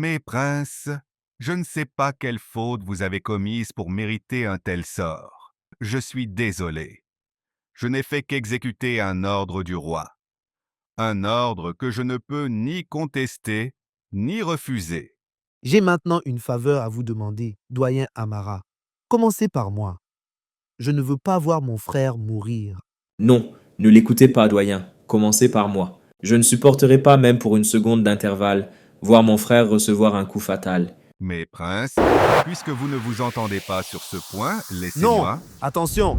Mes princes, je ne sais pas quelle faute vous avez commise pour mériter un tel sort. Je suis désolé. Je n'ai fait qu'exécuter un ordre du roi. Un ordre que je ne peux ni contester, ni refuser. J'ai maintenant une faveur à vous demander, doyen Amara. Commencez par moi. Je ne veux pas voir mon frère mourir. Non, ne l'écoutez pas, doyen. Commencez par moi. Je ne supporterai pas même pour une seconde d'intervalle voir mon frère recevoir un coup fatal. Mes princes, puisque vous ne vous entendez pas sur ce point, Non, laissez-moi... attention.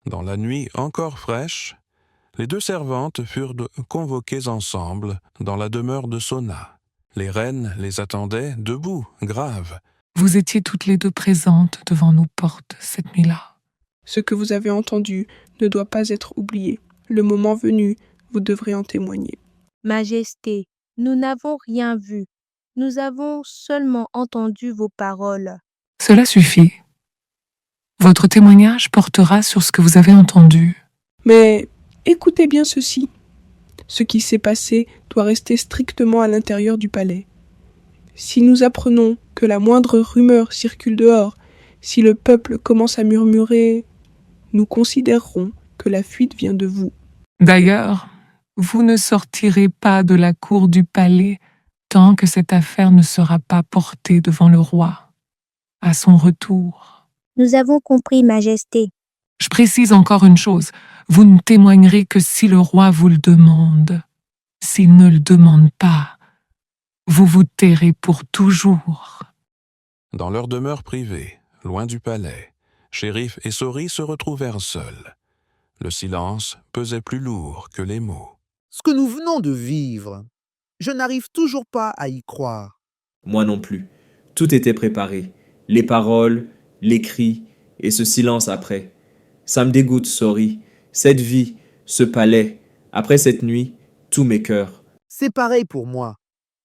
Dans la nuit encore fraîche, les deux servantes furent convoquées ensemble dans la demeure de Sona. Les reines les attendaient debout, graves. Vous étiez toutes les deux présentes devant nos portes cette nuit-là. Ce que vous avez entendu ne doit pas être oublié. Le moment venu, vous devrez en témoigner. Majesté, nous n'avons rien vu. Nous avons seulement entendu vos paroles. Cela suffit. Votre témoignage portera sur ce que vous avez entendu. Mais écoutez bien ceci. Ce qui s'est passé doit rester strictement à l'intérieur du palais. Si nous apprenons que la moindre rumeur circule dehors, si le peuple commence à murmurer, nous considérerons que la fuite vient de vous. D'ailleurs, vous ne sortirez pas de la cour du palais tant que cette affaire ne sera pas portée devant le roi. À son retour. Nous avons compris, Majesté. Je précise encore une chose. Vous ne témoignerez que si le roi vous le demande. S'il ne le demande pas, vous vous tairez pour toujours. Dans leur demeure privée, loin du palais, Shérif et Sori se retrouvèrent seuls. Le silence pesait plus lourd que les mots. Ce que nous venons de vivre, je n'arrive toujours pas à y croire. Moi non plus. Tout était préparé. Les paroles, les cris et ce silence après. Ça me dégoûte, Sori. Cette vie, ce palais, après cette nuit, tous mes cœurs. C'est pareil pour moi.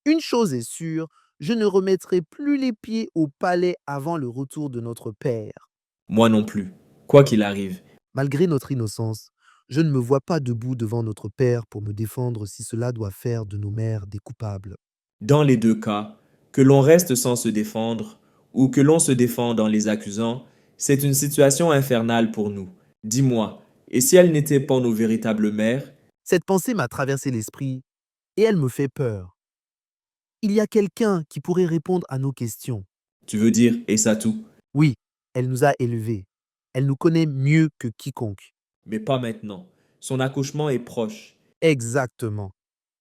Une chose est sûre, je ne remettrai plus les pieds au palais avant le retour de notre père. Moi non plus, quoi qu'il arrive. Malgré notre innocence, je ne me vois pas debout devant notre père pour me défendre si cela doit faire de nos mères des coupables. Dans les deux cas, que l'on reste sans se défendre ou que l'on se défende en les accusant, c'est une situation infernale pour nous. Dis-moi, et si elles n'étaient pas nos véritables mères? Cette pensée m'a traversé l'esprit et elle me fait peur. Il y a quelqu'un qui pourrait répondre à nos questions. Tu veux dire Essatou? Oui, elle nous a élevés. Elle nous connaît mieux que quiconque. Mais pas maintenant. Son accouchement est proche. Exactement.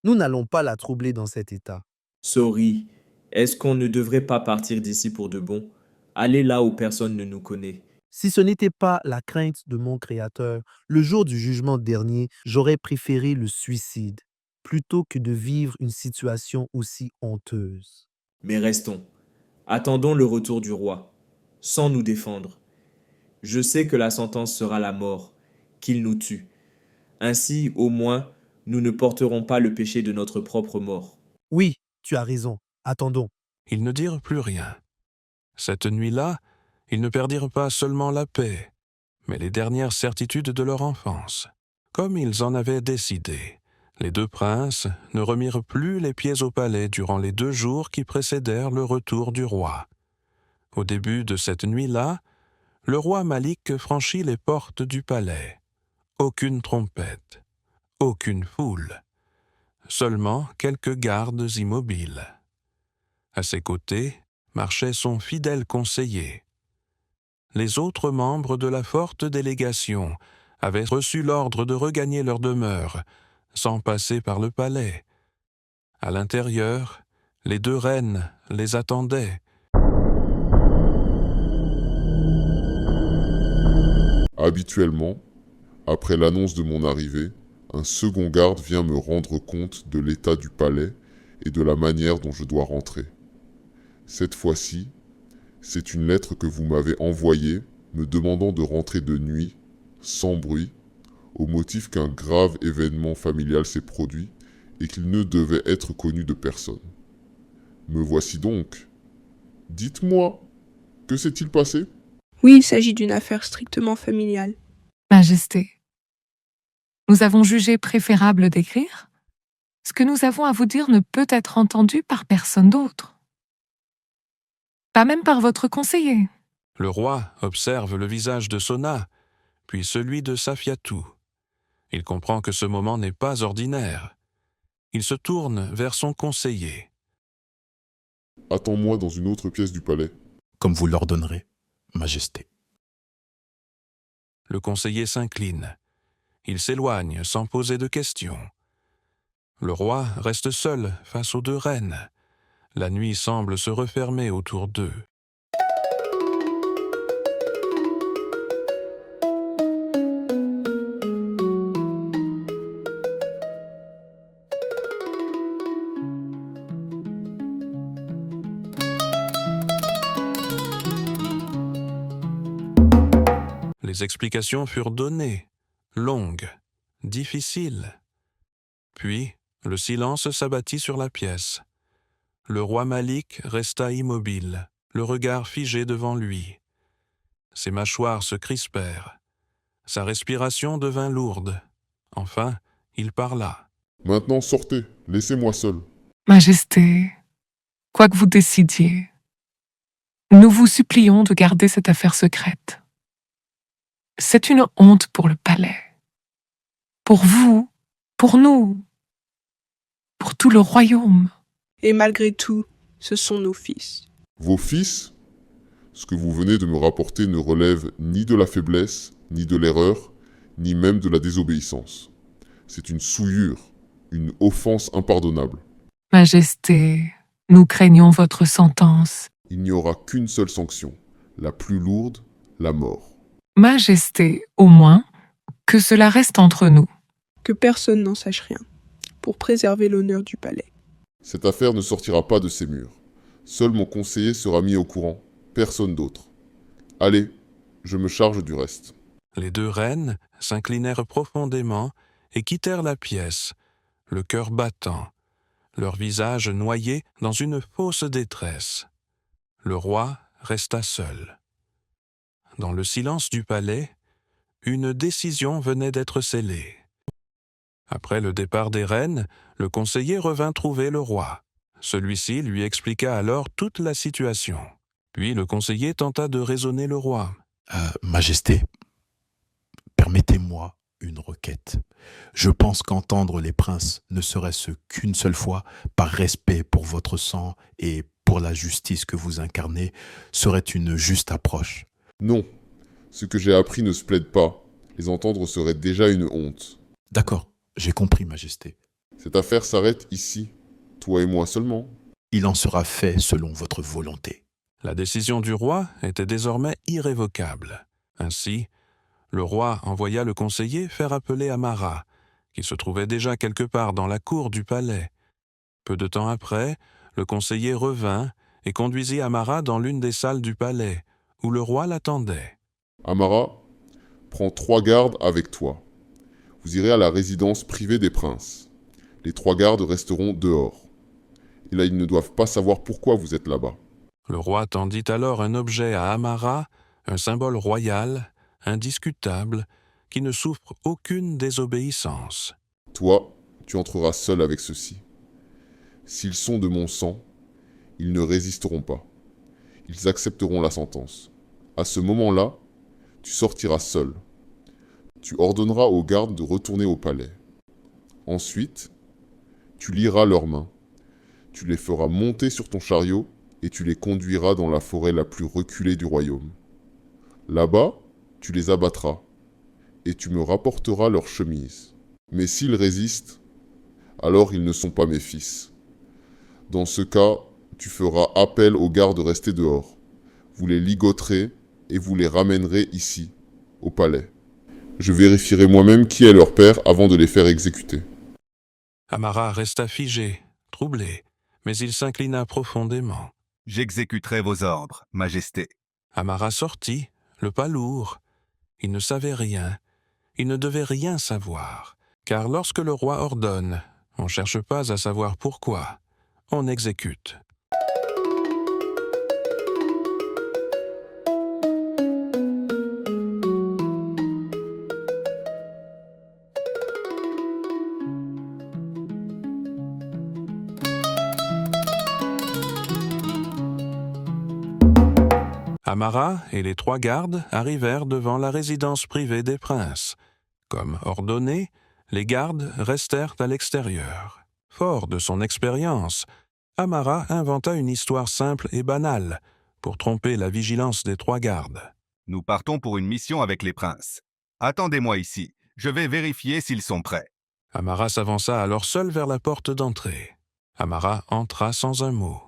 Nous n'allons pas la troubler dans cet état. Sorry, est-ce qu'on ne devrait pas partir d'ici pour de bon? Aller là où personne ne nous connaît. Si ce n'était pas la crainte de mon Créateur, le jour du jugement dernier, j'aurais préféré le suicide plutôt que de vivre une situation aussi honteuse. Mais restons. Attendons le retour du roi, sans nous défendre. Je sais que la sentence sera la mort, qu'il nous tue. Ainsi, au moins, nous ne porterons pas le péché de notre propre mort. Oui, tu as raison. Attendons. Ils ne dirent plus rien. Cette nuit-là, ils ne perdirent pas seulement la paix, mais les dernières certitudes de leur enfance. Comme ils en avaient décidé, les deux princes ne remirent plus les pieds au palais durant les 2 jours qui précédèrent le retour du roi. Au début de cette nuit-là, le roi Malik franchit les portes du palais. Aucune trompette, aucune foule, seulement quelques gardes immobiles. À ses côtés marchait son fidèle conseiller. Les autres membres de la forte délégation avaient reçu l'ordre de regagner leur demeure, sans passer par le palais. À l'intérieur, les deux reines les attendaient. Habituellement, après l'annonce de mon arrivée, un second garde vient me rendre compte de l'état du palais et de la manière dont je dois rentrer. Cette fois-ci, c'est une lettre que vous m'avez envoyée me demandant de rentrer de nuit, sans bruit, au motif qu'un grave événement familial s'est produit et qu'il ne devait être connu de personne. Me voici donc. Dites-moi, que s'est-il passé ? Oui, il s'agit d'une affaire strictement familiale. Majesté, nous avons jugé préférable d'écrire. Ce que nous avons à vous dire ne peut être entendu par personne d'autre. Pas même par votre conseiller. Le roi observe le visage de Sona, puis celui de Safiatou. Il comprend que ce moment n'est pas ordinaire. Il se tourne vers son conseiller. Attends-moi dans une autre pièce du palais. Comme vous l'ordonnerez, Majesté. Le conseiller s'incline. Il s'éloigne sans poser de questions. Le roi reste seul face aux deux reines. La nuit semble se refermer autour d'eux. Les explications furent données, longues, difficiles. Puis, le silence s'abattit sur la pièce. Le roi Malik resta immobile, le regard figé devant lui. Ses mâchoires se crispèrent. Sa respiration devint lourde. Enfin, il parla. Maintenant sortez, laissez-moi seul. Majesté, quoi que vous décidiez, nous vous supplions de garder cette affaire secrète. C'est une honte pour le palais, pour vous, pour nous, pour tout le royaume. Et malgré tout, ce sont nos fils. Vos fils ? Ce que vous venez de me rapporter ne relève ni de la faiblesse, ni de l'erreur, ni même de la désobéissance. C'est une souillure, une offense impardonnable. Majesté, nous craignons votre sentence. Il n'y aura qu'une seule sanction, la plus lourde, la mort. Majesté, au moins, que cela reste entre nous. Que personne n'en sache rien, pour préserver l'honneur du palais. Cette affaire ne sortira pas de ces murs. Seul mon conseiller sera mis au courant, personne d'autre. Allez, je me charge du reste. Les deux reines s'inclinèrent profondément et quittèrent la pièce, le cœur battant, leur visage noyé dans une fausse détresse. Le roi resta seul. Dans le silence du palais, une décision venait d'être scellée. Après le départ des reines, le conseiller revint trouver le roi. Celui-ci lui expliqua alors toute la situation. Puis le conseiller tenta de raisonner le roi. Majesté, permettez-moi une requête. Je pense qu'entendre les princes, ne serait-ce qu'une seule fois, par respect pour votre sang et pour la justice que vous incarnez, serait une juste approche. Non, ce que j'ai appris ne se plaide pas. Les entendre serait déjà une honte. D'accord, j'ai compris, Majesté. Cette affaire s'arrête ici, toi et moi seulement. Il en sera fait selon votre volonté. La décision du roi était désormais irrévocable. Ainsi, le roi envoya le conseiller faire appeler Amara, qui se trouvait déjà quelque part dans la cour du palais. Peu de temps après, le conseiller revint et conduisit Amara dans l'une des salles du palais, où le roi l'attendait. Amara, prends 3 gardes avec toi. Vous irez à la résidence privée des princes. Les 3 gardes resteront dehors. Et là, ils ne doivent pas savoir pourquoi vous êtes là-bas. Le roi tendit alors un objet à Amara, un symbole royal, indiscutable, qui ne souffre aucune désobéissance. Toi, tu entreras seul avec ceux-ci. S'ils sont de mon sang, ils ne résisteront pas. Ils accepteront la sentence. À ce moment-là, tu sortiras seul. Tu ordonneras aux gardes de retourner au palais. Ensuite, tu lieras leurs mains. Tu les feras monter sur ton chariot et tu les conduiras dans la forêt la plus reculée du royaume. Là-bas, tu les abattras et tu me rapporteras leurs chemises. Mais s'ils résistent, alors ils ne sont pas mes fils. Dans ce cas, tu feras appel aux gardes restés dehors. Vous les ligoterez et vous les ramènerez ici, au palais. Je vérifierai moi-même qui est leur père avant de les faire exécuter. Amara resta figé, troublé, mais il s'inclina profondément. J'exécuterai vos ordres, Majesté. Amara sortit, le pas lourd. Il ne savait rien, il ne devait rien savoir, car lorsque le roi ordonne, on ne cherche pas à savoir pourquoi, on exécute. Amara et les 3 gardes arrivèrent devant la résidence privée des princes. Comme ordonné, les gardes restèrent à l'extérieur. Fort de son expérience, Amara inventa une histoire simple et banale pour tromper la vigilance des 3 gardes. Nous partons pour une mission avec les princes. Attendez-moi ici, je vais vérifier s'ils sont prêts. Amara s'avança alors seul vers la porte d'entrée. Amara entra sans un mot.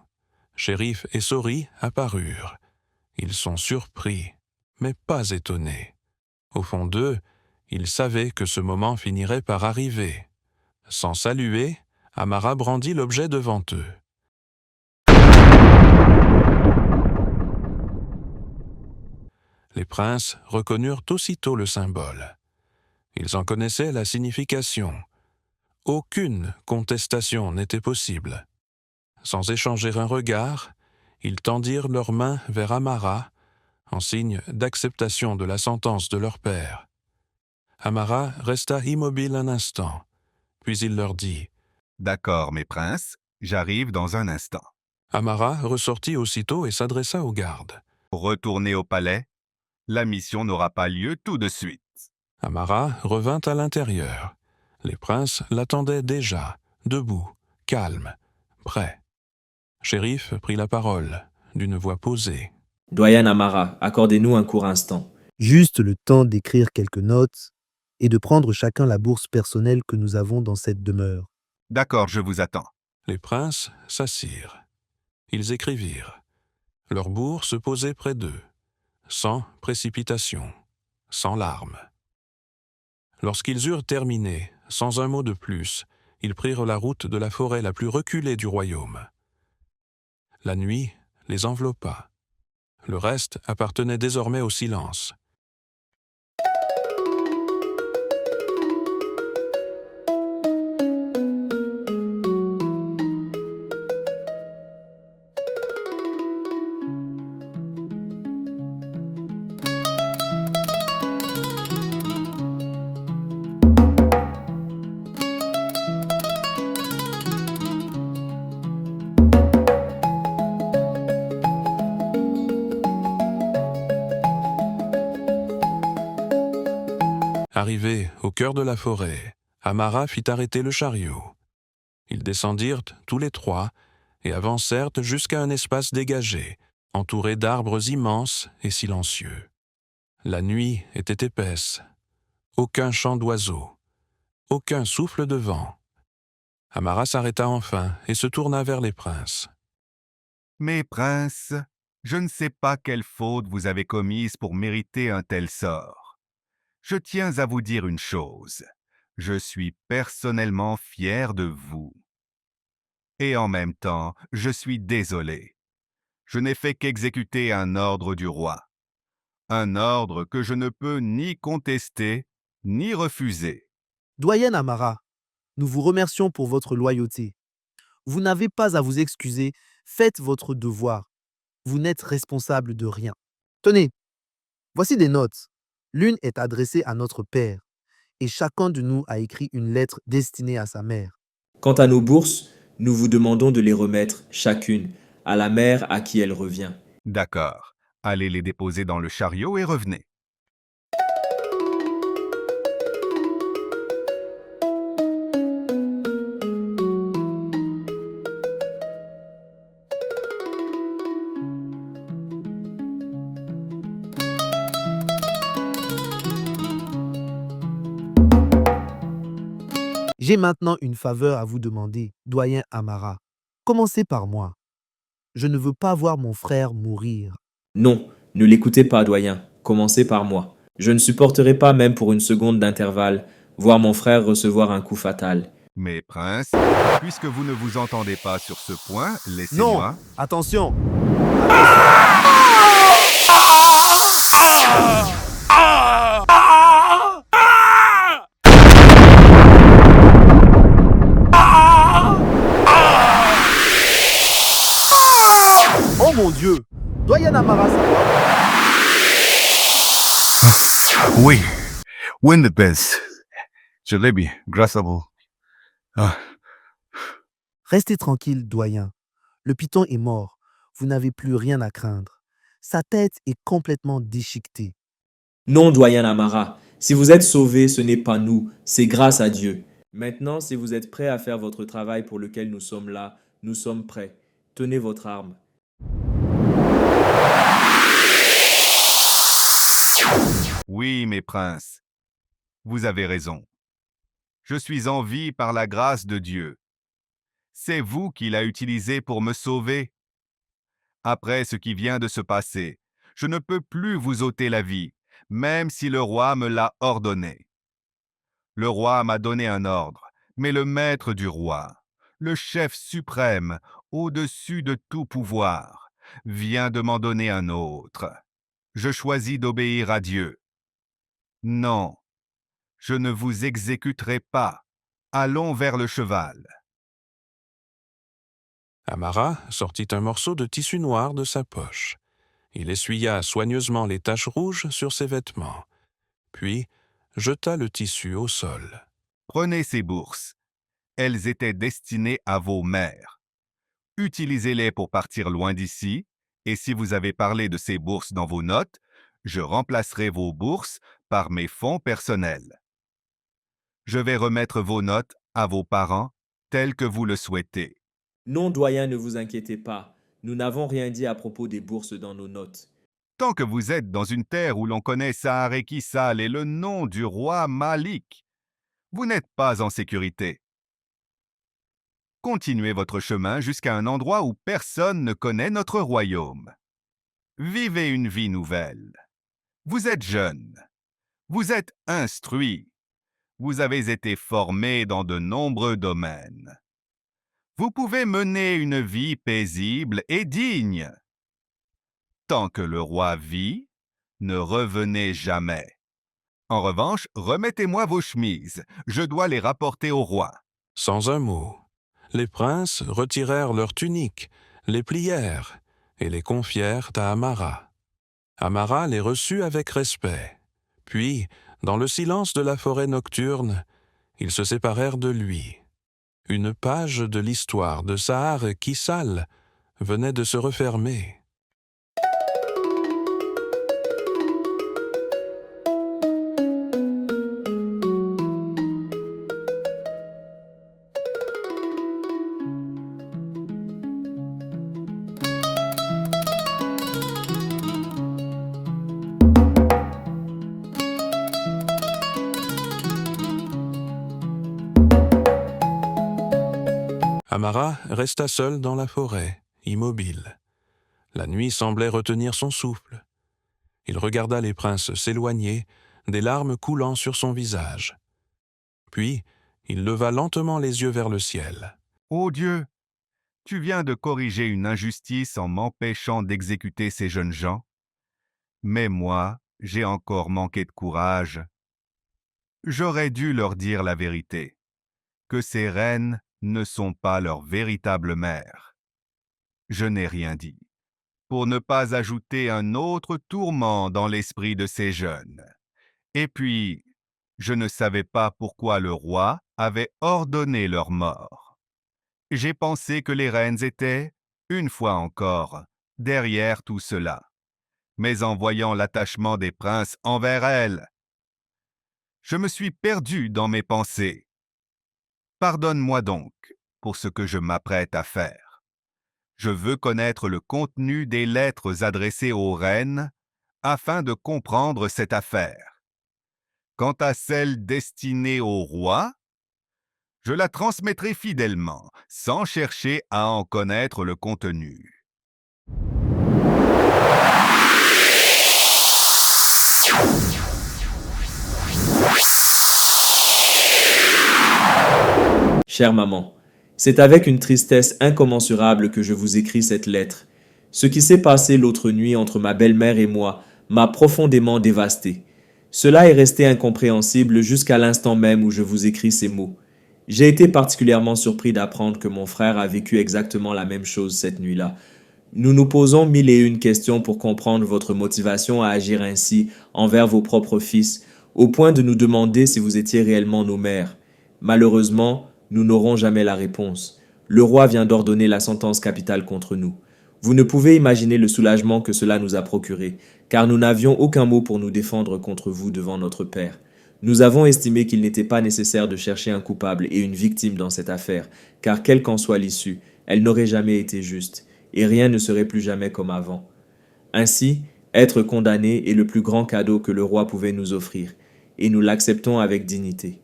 Shérif et Sori apparurent. Ils sont surpris, mais pas étonnés. Au fond d'eux, ils savaient que ce moment finirait par arriver. Sans saluer, Amara brandit l'objet devant eux. Les princes reconnurent aussitôt le symbole. Ils en connaissaient la signification. Aucune contestation n'était possible. Sans échanger un regard, ils tendirent leurs mains vers Amara, en signe d'acceptation de la sentence de leur père. Amara resta immobile un instant, puis il leur dit « D'accord, mes princes, j'arrive dans un instant. » Amara ressortit aussitôt et s'adressa aux gardes. « Retournez au palais, la mission n'aura pas lieu tout de suite. » Amara revint à l'intérieur. Les princes l'attendaient déjà, debout, calme, prêt. Shérif prit la parole, d'une voix posée. « Doyen Amara, accordez-nous un court instant. » Juste le temps d'écrire quelques notes et de prendre chacun la bourse personnelle que nous avons dans cette demeure. « D'accord, je vous attends. » Les princes s'assirent. Ils écrivirent. Leur bourse se posait près d'eux, sans précipitation, sans larmes. Lorsqu'ils eurent terminé, sans un mot de plus, ils prirent la route de la forêt la plus reculée du royaume. La nuit les enveloppa. Le reste appartenait désormais au silence. Arrivé au cœur de la forêt, Amara fit arrêter le chariot. Ils descendirent tous les 3 et avancèrent jusqu'à un espace dégagé, entouré d'arbres immenses et silencieux. La nuit était épaisse. Aucun chant d'oiseaux, aucun souffle de vent. Amara s'arrêta enfin et se tourna vers les princes. « Mes princes, je ne sais pas quelle faute vous avez commise pour mériter un tel sort. Je tiens à vous dire une chose, je suis personnellement fier de vous. Et en même temps, je suis désolé. Je n'ai fait qu'exécuter un ordre du roi. Un ordre que je ne peux ni contester, ni refuser. » Doyen Amara, nous vous remercions pour votre loyauté. Vous n'avez pas à vous excuser, faites votre devoir. Vous n'êtes responsable de rien. Tenez, voici des notes. L'une est adressée à notre père, et chacun de nous a écrit une lettre destinée à sa mère. Quant à nos bourses, nous vous demandons de les remettre, chacune, à la mère à qui elle revient. D'accord, allez les déposer dans le chariot et revenez. J'ai maintenant une faveur à vous demander, doyen Amara. Commencez par moi. Je ne veux pas voir mon frère mourir. Non, ne l'écoutez pas, doyen. Commencez par moi. Je ne supporterai pas même pour une seconde d'intervalle voir mon frère recevoir un coup fatal. Mais prince, puisque vous ne vous entendez pas sur ce point, Non, laissez-moi... attention. Oh mon Dieu, doyen Amara, ça va? Oui, win the best. Je l'ai bien, grâce à vous. Ah. Restez tranquille, doyen. Le python est mort. Vous n'avez plus rien à craindre. Sa tête est complètement déchiquetée. Non, doyen Amara, si vous êtes sauvé, ce n'est pas nous, c'est grâce à Dieu. Maintenant, si vous êtes prêt à faire votre travail pour lequel nous sommes là, nous sommes prêts. Tenez votre arme. Oui, mes princes, vous avez raison. Je suis en vie par la grâce de Dieu. C'est vous qui l'a utilisé pour me sauver. Après ce qui vient de se passer, je ne peux plus vous ôter la vie, même si le roi me l'a ordonné. Le roi m'a donné un ordre, mais le maître du roi, le chef suprême, au-dessus de tout pouvoir, vient de m'en donner un autre. Je choisis d'obéir à Dieu. Non, je ne vous exécuterai pas. Allons vers le cheval. Amara sortit un morceau de tissu noir de sa poche. Il essuya soigneusement les taches rouges sur ses vêtements, puis jeta le tissu au sol. Prenez ces bourses. Elles étaient destinées à vos mères. Utilisez-les pour partir loin d'ici, et si vous avez parlé de ces bourses dans vos notes, je remplacerai vos bourses par mes fonds personnels. Je vais remettre vos notes à vos parents tels que vous le souhaitez. Non, doyen, ne vous inquiétez pas. Nous n'avons rien dit à propos des bourses dans nos notes. Tant que vous êtes dans une terre où l'on connaît Sahareki Sal et le nom du roi Malik, vous n'êtes pas en sécurité. Continuez votre chemin jusqu'à un endroit où personne ne connaît notre royaume. Vivez une vie nouvelle. Vous êtes jeune. Vous êtes instruit. Vous avez été formé dans de nombreux domaines. Vous pouvez mener une vie paisible et digne. Tant que le roi vit, ne revenez jamais. En revanche, remettez-moi vos chemises. Je dois les rapporter au roi. Sans un mot, les princes retirèrent leurs tuniques, les plièrent et les confièrent à Amara. Amara les reçut avec respect. Puis, dans le silence de la forêt nocturne, ils se séparèrent de lui. Une page de l'histoire de Sahar Kissal venait de se refermer. Amara resta seul dans la forêt, immobile. La nuit semblait retenir son souffle. Il regarda les princes s'éloigner, des larmes coulant sur son visage. Puis, il leva lentement les yeux vers le ciel. Ô Dieu, tu viens de corriger une injustice en m'empêchant d'exécuter ces jeunes gens. Mais moi, j'ai encore manqué de courage. J'aurais dû leur dire la vérité, que ces reines ne sont pas leur véritable mère. Je n'ai rien dit, pour ne pas ajouter un autre tourment dans l'esprit de ces jeunes. Et puis, je ne savais pas pourquoi le roi avait ordonné leur mort. J'ai pensé que les reines étaient, une fois encore, derrière tout cela. Mais en voyant l'attachement des princes envers elles, je me suis perdu dans mes pensées. Pardonne-moi donc pour ce que je m'apprête à faire. Je veux connaître le contenu des lettres adressées aux reines afin de comprendre cette affaire. Quant à celle destinée au roi, Je la transmettrai fidèlement, sans chercher à en connaître le contenu. Chère maman, c'est avec une tristesse incommensurable que je vous écris cette lettre. Ce qui s'est passé l'autre nuit entre ma belle-mère et moi m'a profondément dévasté. Cela est resté incompréhensible jusqu'à l'instant même où je vous écris ces mots. J'ai été particulièrement surpris d'apprendre que mon frère a vécu exactement la même chose cette nuit-là. Nous nous posons 1001 questions pour comprendre votre motivation à agir ainsi envers vos propres fils, au point de nous demander si vous étiez réellement nos mères. Malheureusement, nous n'aurons jamais la réponse. Le roi vient d'ordonner la sentence capitale contre nous. Vous ne pouvez imaginer le soulagement que cela nous a procuré, car nous n'avions aucun mot pour nous défendre contre vous devant notre Père. Nous avons estimé qu'il n'était pas nécessaire de chercher un coupable et une victime dans cette affaire, car quelle qu'en soit l'issue, elle n'aurait jamais été juste, et rien ne serait plus jamais comme avant. Ainsi, être condamné est le plus grand cadeau que le roi pouvait nous offrir, et nous l'acceptons avec dignité.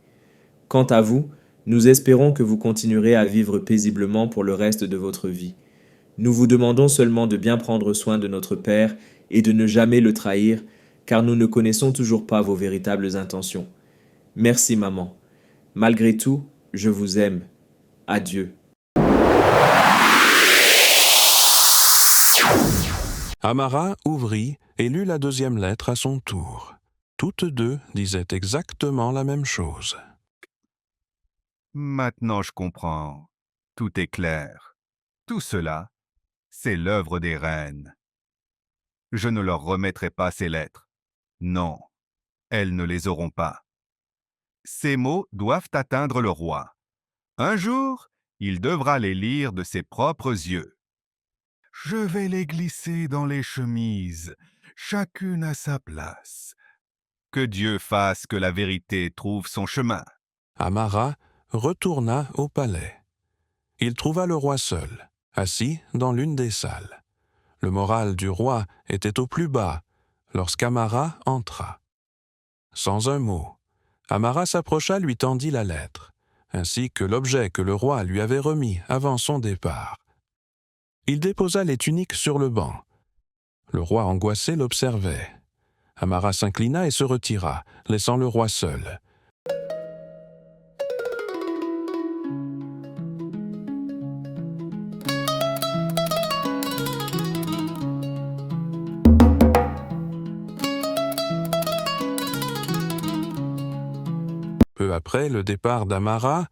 Quant à vous, nous espérons que vous continuerez à vivre paisiblement pour le reste de votre vie. Nous vous demandons seulement de bien prendre soin de notre Père et de ne jamais le trahir, car nous ne connaissons toujours pas vos véritables intentions. Merci, maman. Malgré tout, je vous aime. Adieu. Amara ouvrit et lut la deuxième lettre à son tour. Toutes deux disaient exactement la même chose. Maintenant je comprends. Tout est clair. Tout cela, c'est l'œuvre des reines. Je ne leur remettrai pas ces lettres. Non, elles ne les auront pas. Ces mots doivent atteindre le roi. Un jour, il devra les lire de ses propres yeux. Je vais les glisser dans les chemises, chacune à sa place. Que Dieu fasse que la vérité trouve son chemin. Amara retourna au palais. Il trouva le roi seul, assis dans l'une des salles. Le moral du roi était au plus bas lorsqu'Amara entra. Sans un mot, Amara s'approcha, lui tendit la lettre, ainsi que l'objet que le roi lui avait remis avant son départ. Il déposa les tuniques sur le banc. Le roi angoissé l'observait. Amara s'inclina et se retira, laissant le roi seul. Peu après le départ d'Amara,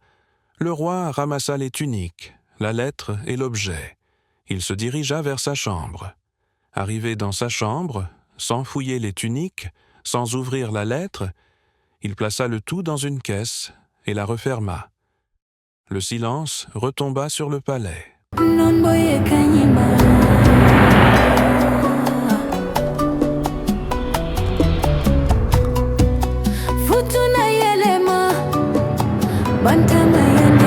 le roi ramassa les tuniques, la lettre et l'objet. Il se dirigea vers sa chambre. Arrivé dans sa chambre, sans fouiller les tuniques, sans ouvrir la lettre, il plaça le tout dans une caisse et la referma. Le silence retomba sur le palais. Bantama